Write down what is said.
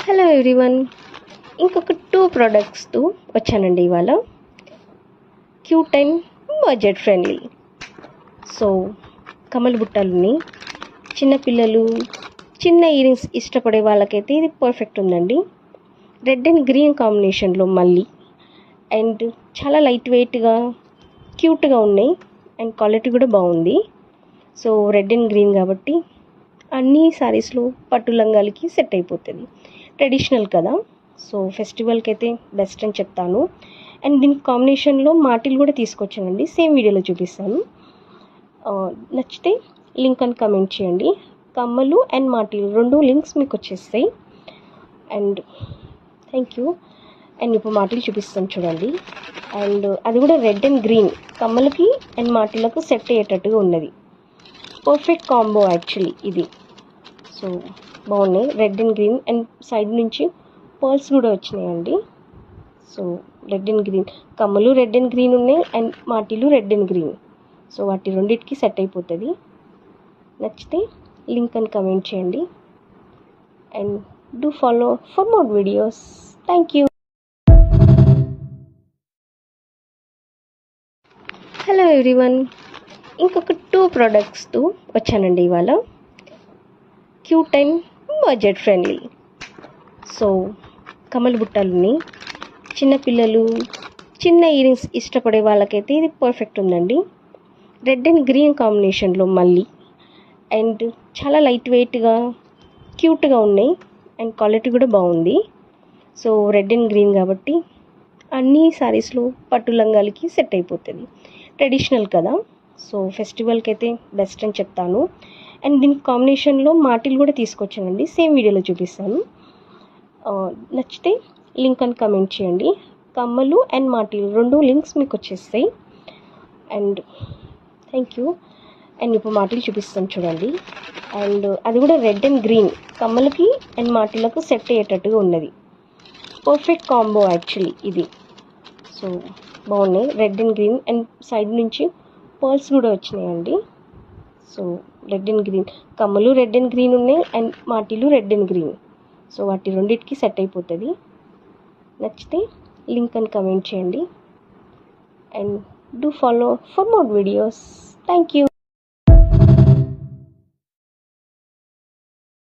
Hello everyone, ఇంకొక 2 ప్రోడక్ట్స్తో వచ్చానండి ఇవాళ. Cute and budget friendly. So కమల బుట్టలని చిన్నపిల్లలు చిన్న ఇయరింగ్స్ ఇష్టపడే వాళ్ళకైతే ఇది పర్ఫెక్ట్ ఉందండి. రెడ్ అండ్ గ్రీన్ కాంబినేషన్లో మళ్ళీ అండ్ చాలా లైట్ వెయిట్గా క్యూట్గా ఉన్నాయి అండ్ క్వాలిటీ కూడా బాగుంది. సో రెడ్ అండ్ గ్రీన్ కాబట్టి అన్ని శారీస్లో పట్టు లంగాలకి సెట్ అయిపోతుంది. ట్రెడిషనల్ కదా, సో ఫెస్టివల్కి అయితే బెస్ట్ అని చెప్తాను. అండ్ దీనికి కాంబినేషన్లో మాటిల్ కూడా తీసుకొచ్చానండి, సేమ్ వీడియోలో చూపిస్తాను. నచ్చితే లింక్ అని కమెంట్ చేయండి. కమ్మలు అండ్ మాటిల్ 2 లింక్స్ మీకు వచ్చేస్తాయి. And thank you. అండ్ ఇప్పుడు మాటిల్ చూపిస్తాను చూడండి. అండ్ అది కూడా రెడ్ అండ్ గ్రీన్ కమ్మలకి అండ్ మాటిలకు సెట్ అయ్యేటట్టుగా ఉన్నది. పర్ఫెక్ట్ కాంబో యాక్చువల్లీ ఇది. సో బాగున్నాయి, red and green and side నుంచి పర్ల్స్ కూడా వచ్చినాయండి. సో రెడ్ అండ్ గ్రీన్ కమ్మలు రెడ్ అండ్ గ్రీన్ ఉన్నాయి అండ్ మాటిలు రెడ్ అండ్ గ్రీన్. సో వాటి రెండింటికి సెట్ అయిపోతుంది. నచ్చితే లింక్ అని కమెంట్ చేయండి and do follow for more videos. Thank you. Hello everyone, ఇంకొక 2 ప్రోడక్ట్స్తో వచ్చానండి ఇవాళ. Cute and budget friendly. So కమల బుట్టలని చిన్నపిల్లలు చిన్న ఇయరింగ్స్ ఇష్టపడే వాళ్ళకైతే ఇది పర్ఫెక్ట్ ఉందండి. రెడ్ అండ్ గ్రీన్ కాంబినేషన్లో మళ్ళీ అండ్ చాలా లైట్ వెయిట్గా క్యూట్గా ఉన్నాయి అండ్ క్వాలిటీ కూడా బాగుంది. సో రెడ్ అండ్ గ్రీన్ కాబట్టి అన్ని శారీస్లో పట్టు లంగాలకి సెట్ అయిపోతుంది. ట్రెడిషనల్ కదా, సో ఫెస్టివల్కి అయితే బెస్ట్ అని చెప్తాను. అండ్ దీనికి కాంబినేషన్లో మాటిల్ కూడా తీసుకొచ్చానండి, సేమ్ వీడియోలో చూపిస్తాను. నచ్చితే లింక్ అని కమెంట్ చేయండి. కమ్మలు అండ్ మాటిల్ 2 లింక్స్ మీకు వచ్చేస్తాయి. And thank you. అండ్ ఇప్పుడు మాటిల్ చూపిస్తాను చూడండి. అండ్ అది కూడా రెడ్ అండ్ గ్రీన్ కమ్మలకి అండ్ మాటిలకు సెట్ అయ్యేటట్టుగా ఉన్నది. పర్ఫెక్ట్ కాంబో యాక్చువల్లీ ఇది. సో బాగున్నాయి, red and green and side నుంచి పర్ల్స్ కూడా వచ్చినాయండి. సో రెడ్ అండ్ గ్రీన్ కమ్మలు రెడ్ అండ్ గ్రీన్ ఉన్నాయి అండ్ మాటిలు రెడ్ అండ్ గ్రీన్. సో వాటి రెండింటికి సెట్ అయిపోతుంది. నచ్చితే లింక్ అని కమెంట్ చేయండి and do follow for more videos. Thank you.